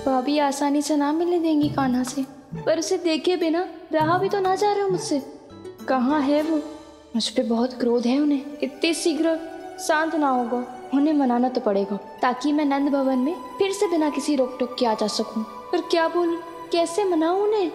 भाभी आसानी से ना मिलने देंगी कान्हा से, पर उसे देखे बिना रहा भी तो ना जा रहा मुझसे। कहाँ है वो? मुझ पे बहुत क्रोध है उन्हें। इतने शीघ्र शांत ना होगा, उन्हें मनाना तो पड़ेगा ताकि मैं नंद भवन में फिर से बिना किसी रोक टोक के आ जा सकूं। पर क्या बोलूं, कैसे मनाऊं उन्हें?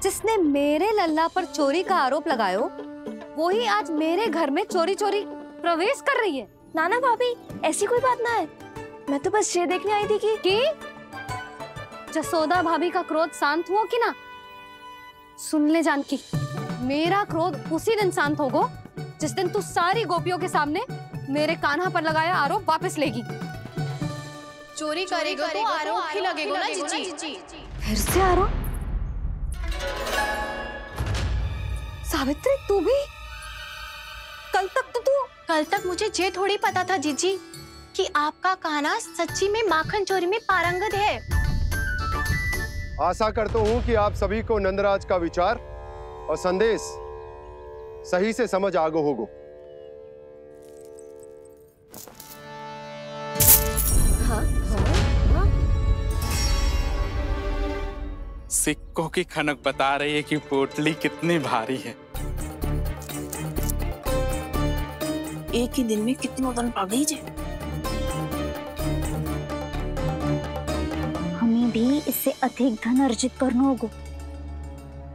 जिसने मेरे लल्ला पर चोरी का आरोप लगायो, वो ही आज मेरे घर में चोरी चोरी प्रवेश कर रही है। नाना भाभी, ऐसी कोई बात ना है। मैं तो बस ये देखने आई थी कि जसोदा भाभी का क्रोध शांत हुआ कि ना? सुन ले जानकी, मेरा क्रोध उसी दिन शांत होगा जिस दिन तू सारी गोपियों के सामने मेरे कान्हा पर लगाया आरोप वापस लेगी। चोरी करेगा तो आरोप ही लगेगा ना जीजी। फिर से आरोप? सावित्री, तू भी? कल तक मुझे ये थोड़ी पता था जीजी कि आपका कान्हा सच्ची में माखन चोरी में पारंगत है। आशा करता हूँ कि आप सभी को नंदराज का विचार और संदेश सही से समझ आ गो होगो। हाँ? सिक्कों की खनक बता रही है कि पोटली कितनी भारी है। एक ही दिन में कितनों धन पा गई जे। हमें भी इससे अधिक धन अर्जित करना होगा,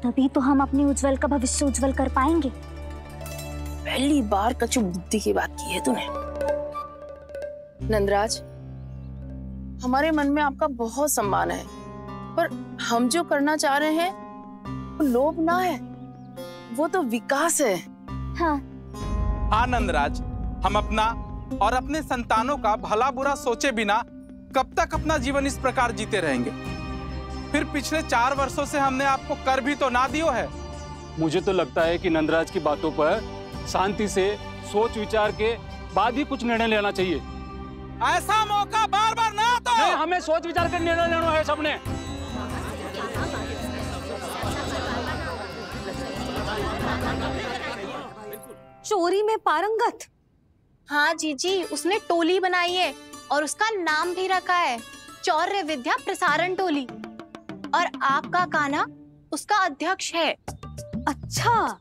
तभी तो हम अपने उज्जवल का भविष्य उज्जवल कर पाएंगे। पहली बार कछु बुद्धि की बात की है तूने। नंदराज, हमारे मन में आपका बहुत सम्मान है, पर हम जो करना चाह रहे हैं वो लोभ ना है, वो तो विकास है। हाँ नंदराज, हम अपना और अपने संतानों का भला बुरा सोचे बिना कब तक अपना जीवन इस प्रकार जीते रहेंगे? फिर पिछले 4 वर्षों से हमने आपको कर भी तो ना दियो है। मुझे तो लगता है कि नंदराज की बातों पर शांति से सोच विचार के बाद ही कुछ निर्णय लेना चाहिए। ऐसा मौका बार बार ना तो नहीं, हमें सोच विचार कर निर्णय लेना है सबने। चोरी में पारंगत? हाँ जीजी, उसने टोली बनाई है और उसका नाम भी रखा है चौर्य विद्या प्रसारण टोली, और आपका कान्हा उसका अध्यक्ष है। अच्छा,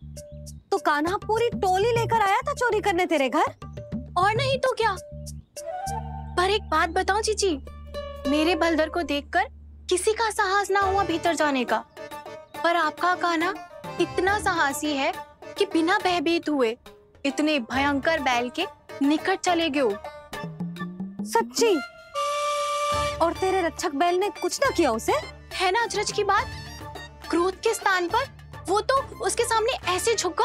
तो कान्हा पूरी टोली लेकर आया था चोरी करने तेरे घर? और नहीं तो क्या। पर एक बात बताऊं जीजी, मेरे बलदर को देखकर किसी का साहस ना हुआ भीतर जाने का, पर आपका कान्हा इतना साहसी है कि बिना भयभीत हुए इतने भयंकर बैल के निकट चले गए। सच्ची? और तेरे रक्षक बैल ने कुछ ना किया उसे? है ना अचरज की बात। क्रोध के स्थान पर वो तो उसके सामने ऐसे झुको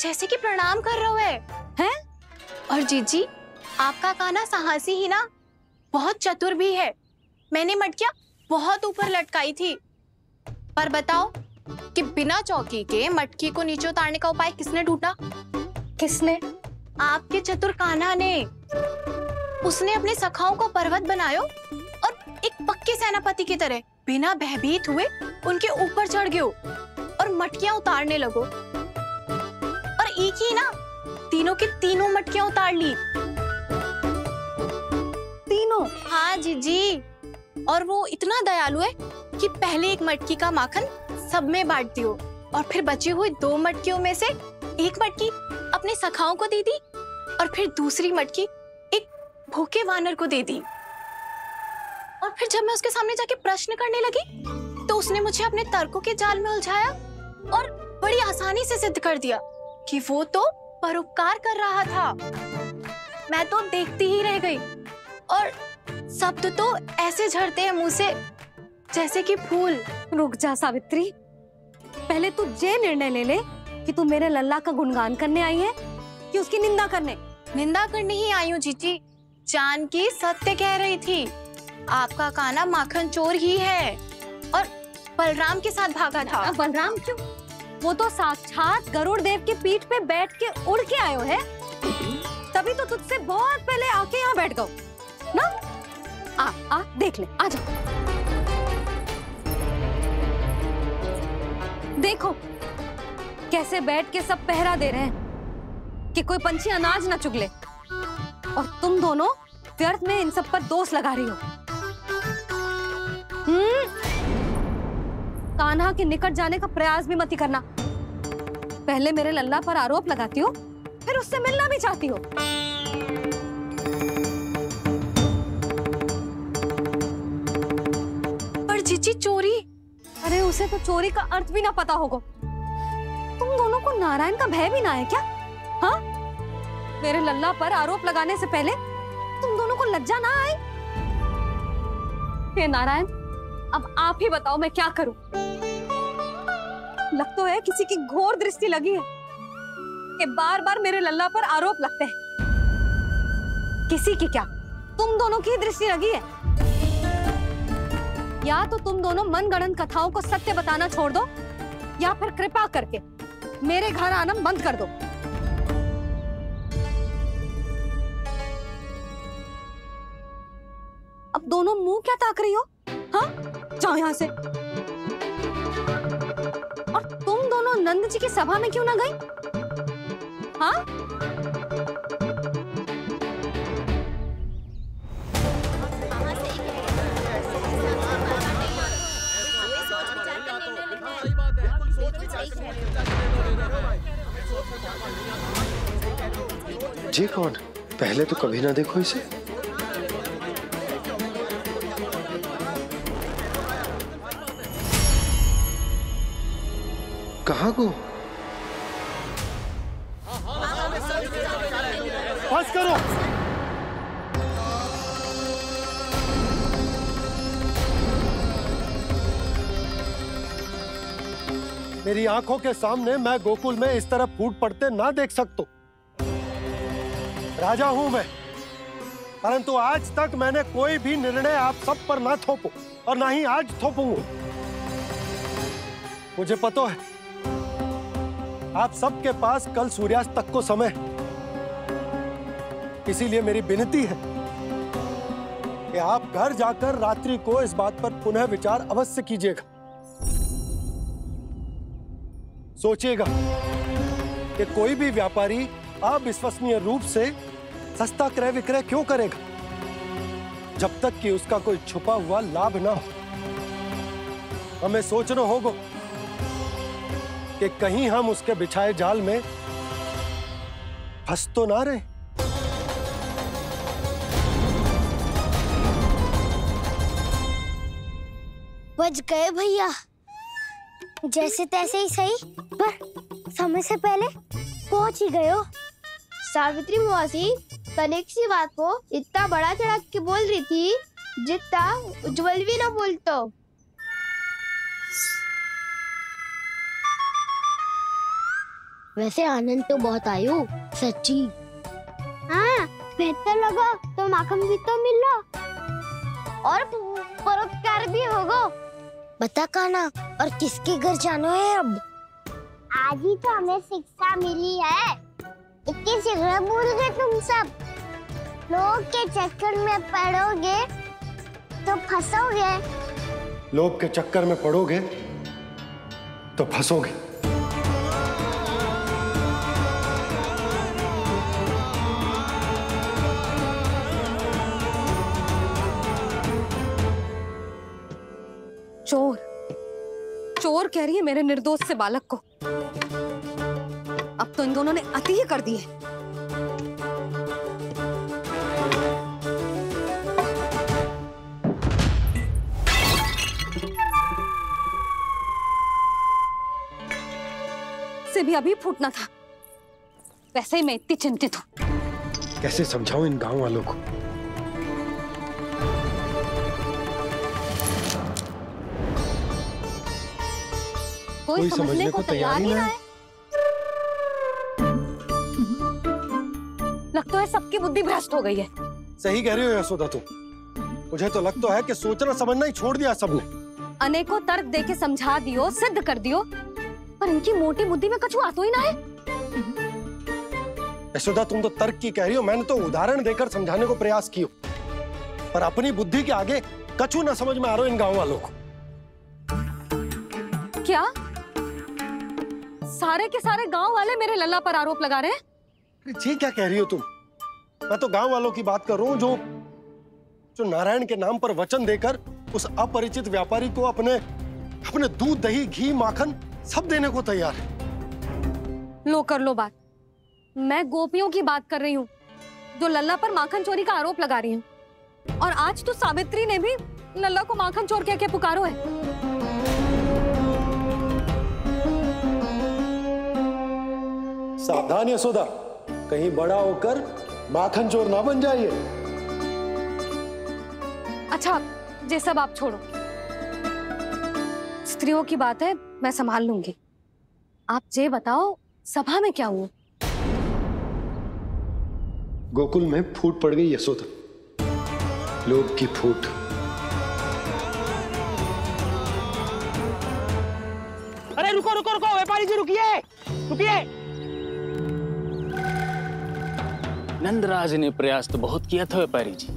जैसे कि प्रणाम कर रहा है? और जीजी, आपका कान्हा साहसी ही ना, बहुत चतुर भी है। मैंने मटकियां बहुत ऊपर लटकाई थी, पर बताओ कि बिना चौकी के मटकी को नीचे उतारने का उपाय किसने ढूंढा? किसने? आपके चतुर कान्हा ने। उसने अपने सखाओं को पर्वत बनायो और एक पक्के सेनापति की तरह बिना भयभीत हुए उनके ऊपर चढ़ गयो और मटकियां उतारने लगो, और एक ही ना, तीनों की तीनों मटकियां उतार ली। तीनों? हाँ जीजी, और वो इतना दयालु है कि पहले एक मटकी का माखन सब में बांट दियो और फिर बची हुई 2 मटकियों में से एक मटकी अपने सखाओं को दे दी और फिर दूसरी मटकी एक भूखे वानर को दे दी। और फिर जब मैं उसके सामने जाके प्रश्न करने लगी तो उसने मुझे अपने तर्कों के जाल में उलझाया और बड़ी आसानी से सिद्ध कर दिया कि वो तो परोपकार कर रहा था। मैं तो देखती ही रह गई, और शब्द तो ऐसे झड़ते हैं मुंह से जैसे कि फूल। रुक जा सावित्री, पहले तू ये निर्णय ले ले कि तू मेरे लल्ला का गुणगान करने आई है कि उसकी निंदा करने? निंदा करने ही आई हूँ जीजी। जानकी सत्य कह रही थी, आपका कान्हा माखन चोर ही है और बलराम के साथ भागा था। बलराम क्यों? वो तो साक्षात गरुड़ देव की पीठ पे बैठ के उड़ के आयो है, तभी तो तुझसे बहुत पहले आके यहाँ बैठ गओ ना। आ देख ले, आ जा। देखो कैसे बैठ के सब पहरा दे रहे हैं कि कोई पंछी अनाज ना चुगले, और तुम दोनों व्यर्थ में इन सब पर दोष लगा रही हो। कान्हा के निकट जाने का प्रयास भी मत ही करना। पहले मेरे लल्ला पर आरोप लगाती हो, फिर उससे मिलना भी चाहती हो। पर जीजी चोरी? अरे उसे तो चोरी का अर्थ भी ना पता होगा। तुम दोनों को नारायण का भय भी ना है क्या? हाँ, मेरे लल्ला पर आरोप लगाने से पहले तुम दोनों को लज्जा ना आई? हे नारायण, अब आप ही बताओ मैं क्या करूं? लग तो है किसी की घोर दृष्टि लगी है कि बार बार मेरे लल्ला पर आरोप लगते हैं। किसी की क्या, तुम दोनों की दृष्टि लगी है। या तो तुम दोनों मनगढ़ंत कथाओं को सत्य बताना छोड़ दो, या फिर कृपा करके मेरे घर आना बंद कर दो। अब दोनों मुंह क्या ताक रही हो? हाँ, जाओ यहां से। और तुम दोनों नंद जी की सभा में क्यों ना गई? हाँ? जी कौन? पहले तो कभी ना देखो इसे। कहाँ को? बस करो। मेरी आंखों के सामने मैं गोकुल में इस तरह फूट पड़ते ना देख सकता। राजा हूं मैं, परंतु आज तक मैंने कोई भी निर्णय आप सब पर ना थोपो और ना ही आज थोपूंगा। मुझे पता है आप सबके पास कल सूर्यास्त तक को समय, इसीलिए मेरी विनती है कि आप घर जाकर रात्रि को इस बात पर पुनः विचार अवश्य कीजिएगा। सोचिएगा कि कोई भी व्यापारी अविश्वसनीय रूप से सस्ता क्रय विक्रय क्यों करेगा, जब तक कि उसका कोई छुपा हुआ लाभ ना हो। हमें सोचना होगा कि कहीं हम उसके बिछाए जाल में फंस तो ना रहे। बच गए भैया, जैसे तैसे ही सही, पर समय से पहले पहुंच ही गए हो। सावित्री मौसी कनेक सी बात को इतना बड़ा चढ़ा के बोल रही थी जितना उज्जवल भी ना बोलतो। वैसे आनंद तो बहुत आयो, सच्ची। हाँ, बेहतर लगा तो माखन भी तो मिला और परोपकार भी होगा। बता कान्हा, और किसके घर जाना है अब? आज ही तो हमें शिक्षा मिली है, इतनी शीघ्र भूल गए तुम सब। लोग के चक्कर में पड़ोगे तो फंसोगे। लोग के चक्कर में पड़ोगे तो फंसोगे। चोर, चोर कह रही है मेरे निर्दोष से बालक को। अब तो इन दोनों ने अति ही कर दी है। से भी अभी फूटना था। वैसे ही मैं इतनी चिंतित हूं। कैसे समझाऊं इन गांव वालों को? कोई समझने को तैयार ही ना है। लगता है सबकी बुद्धि भ्रष्ट हो गई है। सही कह रही हो यशोदा तुम। मुझे तो लगता है कि सोचना समझना ही छोड़ दिया सबने। अनेकों तर्क देके समझा दियो, सिद्ध कर दियो, पर इनकी मोटी बुद्धि में कछु आता ही ना है। यशोदा तुम तो तर्क की कह रही हो, मैंने तो उदाहरण देकर समझाने को प्रयास किया, पर अपनी बुद्धि के आगे कछु ना समझ में आ रहा इन गांव वालों को। क्या सारे के सारे गांव वाले मेरे लल्ला पर आरोप लगा रहे हैं? ये क्या कह रही हो तुम? मैं तो गांव वालों की बात कर रहा हूँ जो नारायण के नाम पर वचन देकर उस अपरिचित व्यापारी को अपने दूध, दही, घी, माखन सब देने को तैयार है। लो कर लो बात। मैं गोपियों की बात कर रही हूँ जो लल्ला पर माखन चोरी का आरोप लगा रही हूँ। और आज तो सावित्री ने भी लल्ला को माखन चोर कह के पुकारो है। सावधान यशोदा, कहीं बड़ा होकर माखन चोर ना बन जाइए। अच्छा, ये सब आप छोड़ो, स्त्रियों की बात है, मैं संभाल लूंगी। आप ये बताओ सभा में क्या हुआ? गोकुल में फूट पड़ गई यशोदा, लोभ की फूट। अरे रुको रुको रुको, व्यापारी जी रुकिए रुकिए। नंदराज ने प्रयास तो बहुत किया था व्यापारी जी,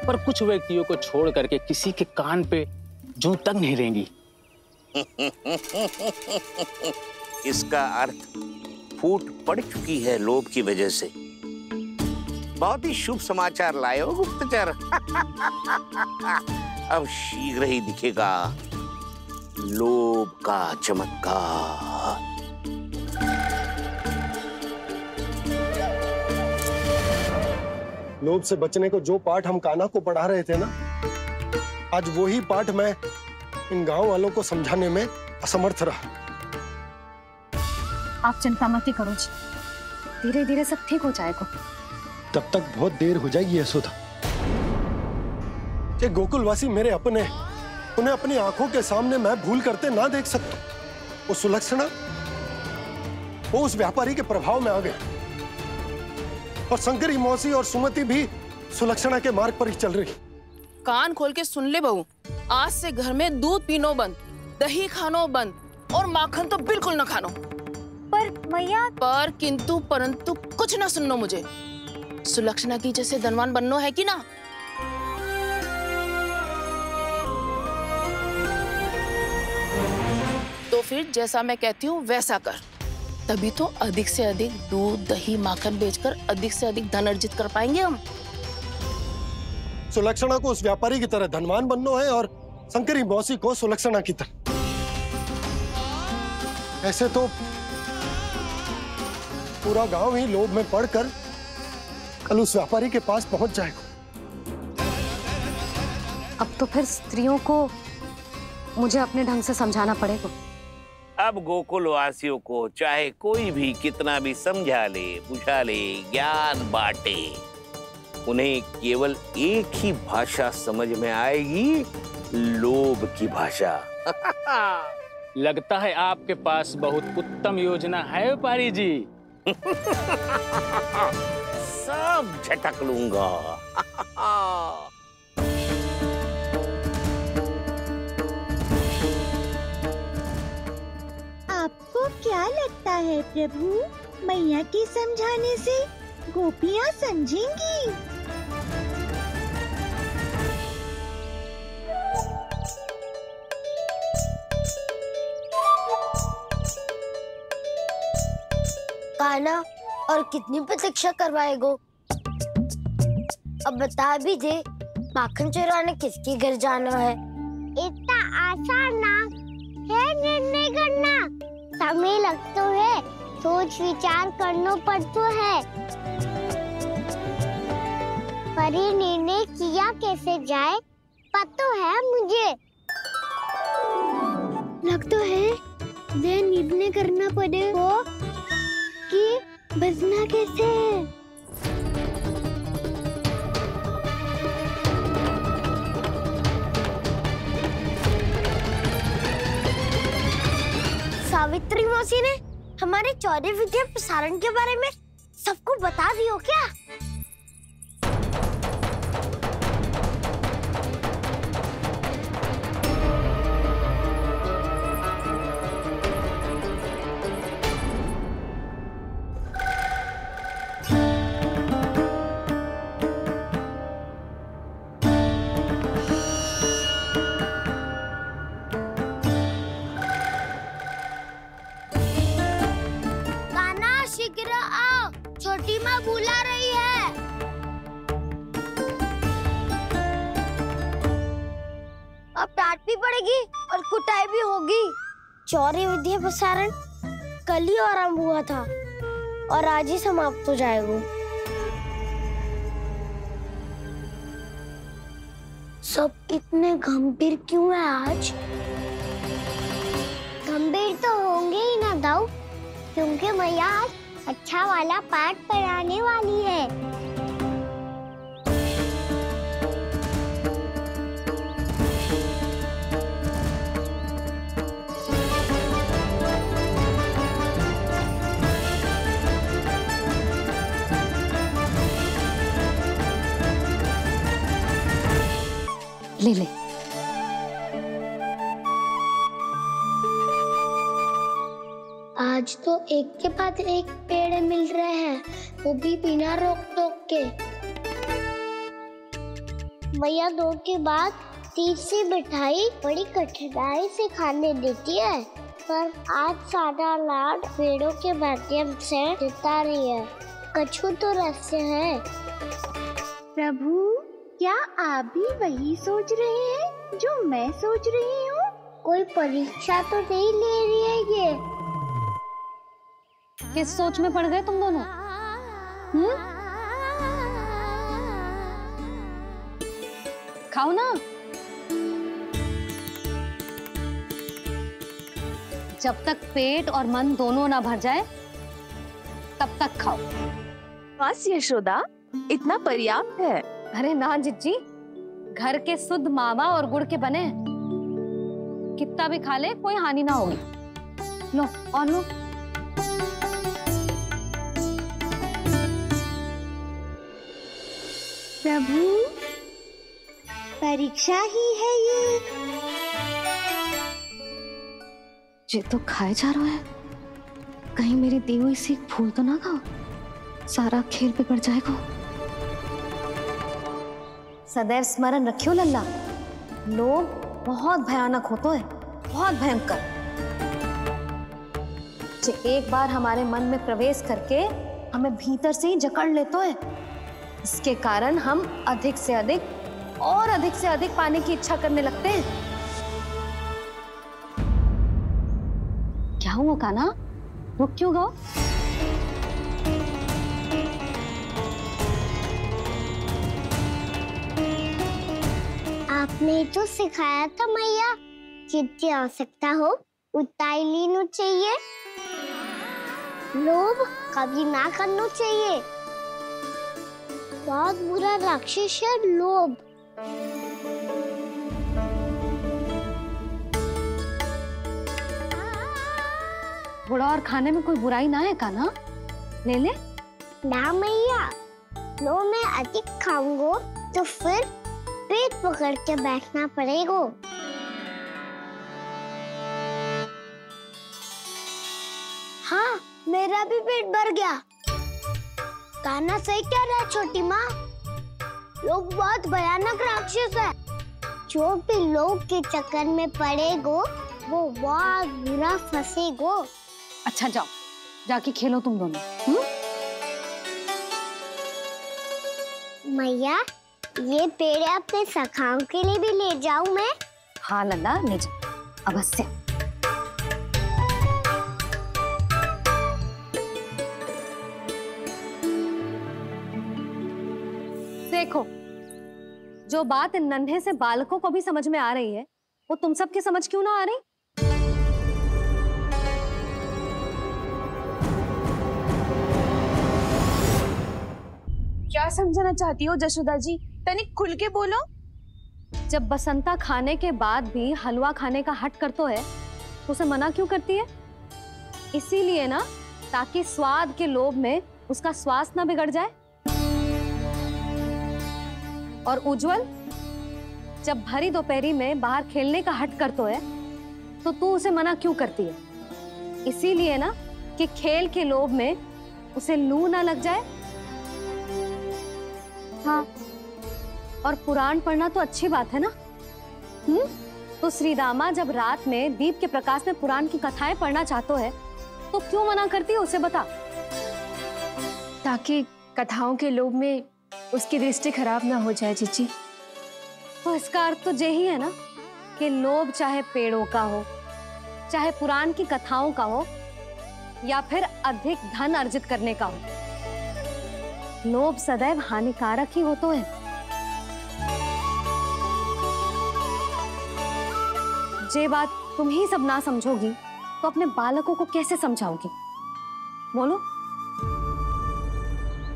पर कुछ व्यक्तियों को छोड़ करके किसी के कान पे जूं तक नहीं रेंगी। इसका अर्थ फूट पड़ चुकी है लोभ की वजह से। बहुत ही शुभ समाचार लाए हो गुप्तचर। अब शीघ्र ही दिखेगा लोभ का चमत्कार। लोभ से बचने को जो पाठ हम कान्हा को पढ़ा रहे थे ना, आज वही पाठ मैं इन गांव वालों को समझाने में असमर्थ रहा। आप चिंता मत करो जी, धीरे धीरे सब ठीक हो जाएगा। तब तक बहुत देर हो जाएगी यशोदा। ये गोकुलवासी मेरे अपने, उन्हें अपनी आंखों के सामने मैं भूल करते ना देख सकता। वो सुलक्षणा, वो उस व्यापारी के प्रभाव में आ गए, और शंकरी मौसी और सुमति भी सुलक्षणा के मार्ग पर ही चल रही। कान खोल के सुन ले बहू, आज से घर में दूध पीनो बंद, दही खानो बंद, और माखन तो बिल्कुल न खानो। पर मैया, पर किंतु परंतु कुछ ना सुननो मुझे। सुलक्षणा की जैसे धनवान बननो है कि ना? तो फिर जैसा मैं कहती हूँ वैसा कर, तभी तो अधिक से अधिक दूध, दही, माखन बेचकर अधिक से अधिक धन अर्जित कर पाएंगे हम। सुलक्षणा को उस व्यापारी की तरह धनवान बनना है और शंकरी मौसी को सुलक्षणा की तरह। ऐसे तो पूरा गांव ही लोभ में पड़कर कल उस व्यापारी के पास पहुंच जाएगा। अब तो फिर स्त्रियों को मुझे अपने ढंग से समझाना पड़ेगा। अब गोकुल वासियों को चाहे कोई भी कितना भी समझा ले, बुझा ले, ज्ञान बांटे, उन्हें केवल एक ही भाषा समझ में आएगी, लोभ की भाषा। लगता है आपके पास बहुत उत्तम योजना है व्यापारी जी। सब झटक लूंगा। आपको क्या लगता है प्रभु, मैया के समझाने से गोपियाँ समझेंगी? कान्हा, और कितनी प्रतीक्षा करवाएगो? अब बता भी दे, माखन चुराने किसके घर जाना है? इतना आसान ना है निर्णय करना, समय लगता है, सोच विचार करना पड़ता है। पर ये निर्णय किया कैसे जाए पता है मुझे। लगता है ये निर्णय करना पड़ेगा कि बचना कैसे। सावित्री मौसी ने हमारे चौर्य विद्या प्रसारण के बारे में सबको बता दियो क्या? छोटी माँ बुला रही है। अब डांट भी पड़ेगी और कुटाई भी होगी। चौरी विद्या प्रसारण कल ही आरंभ हुआ था और आज ही समाप्त हो जाएगा। सब इतने गंभीर क्यों है आज? गंभीर तो होंगे ही ना दाऊ, क्योंकि मैया आज अच्छा वाला पाठ पढ़ाने वाली है। ले ले। आज तो एक के बाद एक पेड़ मिल रहे हैं, वो भी बिना रोक टोक के। मैया 2 के बाद तीसरी मिठाई बड़ी कठिनाई से खाने देती है, पर आज सादा लाड पेड़ों के माध्यम से जिता रही है। कछु तो रहस्य है। प्रभु, क्या आप भी वही सोच रहे हैं जो मैं सोच रही हूँ? कोई परीक्षा तो नहीं ले रही है ये? किस सोच में पड़ गए तुम दोनों? खाओ ना। जब तक पेट और मन दोनों ना भर जाए तब तक खाओ। बस यशोदा, इतना पर्याप्त है। अरे ना जिज्जी, घर के शुद्ध मावा और गुड़ के बने, कितना भी खा ले कोई हानि ना होगी। लो और लो। प्रभु, परीक्षा ही है ये तो खाए जा रहा है। कहीं मेरी दी हुई सीख भूल तो ना खाओ, सारा खेल बिगड़ जाएगा। सदैव स्मरण रखियो लल्ला, लोग बहुत भयानक होते हैं, बहुत भयंकर। जो एक बार हमारे मन में प्रवेश करके हमें भीतर से ही जकड़ लेते हैं, इसके कारण हम अधिक से अधिक पाने की इच्छा करने लगते हैं। क्या हुआ कान्हा, रुक क्यों गए? आपने तो सिखाया था मैया, जितनी आवश्यकता हो उतना ही लेना चाहिए। लोभ कभी ना करना चाहिए। बहुत बुरा राक्षस है लोभ। बुरा और खाने में कोई बुराई ना है कान्हा, ले ले। ना मैया, लो मैं अधिक खाऊंगा तो फिर पेट पकड़ के बैठना पड़ेगा। हाँ, मेरा भी पेट भर गया। कान्हा सही कह रहा है छोटी माँ, लोग बहुत भयानक राक्षस है। जो भी लोग के चक्कर में पड़ेगो वो बहुत बुरा फंसेगो। अच्छा जाओ, जाके खेलो तुम दोनों। मैया, ये पेड़ अपने सखाओं के लिए भी ले जाऊं मैं? हाँ लल्ला, ले जाओ अवश्य। देखो, जो बात इन नन्हे से बालकों को भी समझ में आ रही है, वो तुम सबकी समझ क्यों ना आ रही? क्या समझाना चाहती हो जशोदा जी? तनिक खुल के बोलो। जब बसंता खाने के बाद भी हलवा खाने का हट करतो है तो उसे मना क्यों करती है? इसीलिए ना ताकि स्वाद के लोभ में उसका स्वास्थ्य न बिगड़ जाए। और उज्जवल, जब भरी दोपहरी में बाहर खेलने का हट करता है तो तू उसे मना क्यों करती है? इसीलिए ना कि खेल के लोभ में उसे लू ना लग जाए। हाँ, और पुराण पढ़ना तो अच्छी बात है ना। तो श्रीदामा जब रात में दीप के प्रकाश में पुराण की कथाएं पढ़ना चाहते है तो क्यों मना करती है उसे बता। ताकि कथाओं के लोभ में उसकी दृष्टि खराब ना हो जाए जीजी। तो इसका अर्थ तो यही है ना कि लोभ चाहे पेड़ों का हो, चाहे पुराण की कथाओं का हो, या फिर अधिक धन अर्जित करने का हो, लोभ सदैव हानिकारक ही होता है। जे बात तुम ही सब ना समझोगी तो अपने बालकों को कैसे समझाओगी? बोलो।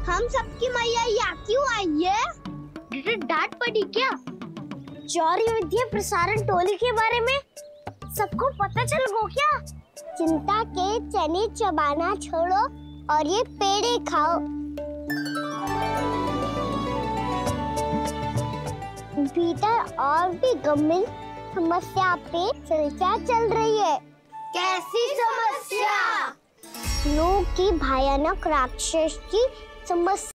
हम सबकी मैया यहाँ क्यों आई है? डांट पड़ी क्या? चौरी विद्या प्रसारण टोली के बारे में सबको पता चल गो क्या? चिंता के चने चबाना छोड़ो और ये पेड़े खाओ। भीतर और भी गंभीर समस्या पे चर्चा चल रही है। कैसी समस्या? लोग की भयानक राक्षस की समस्या।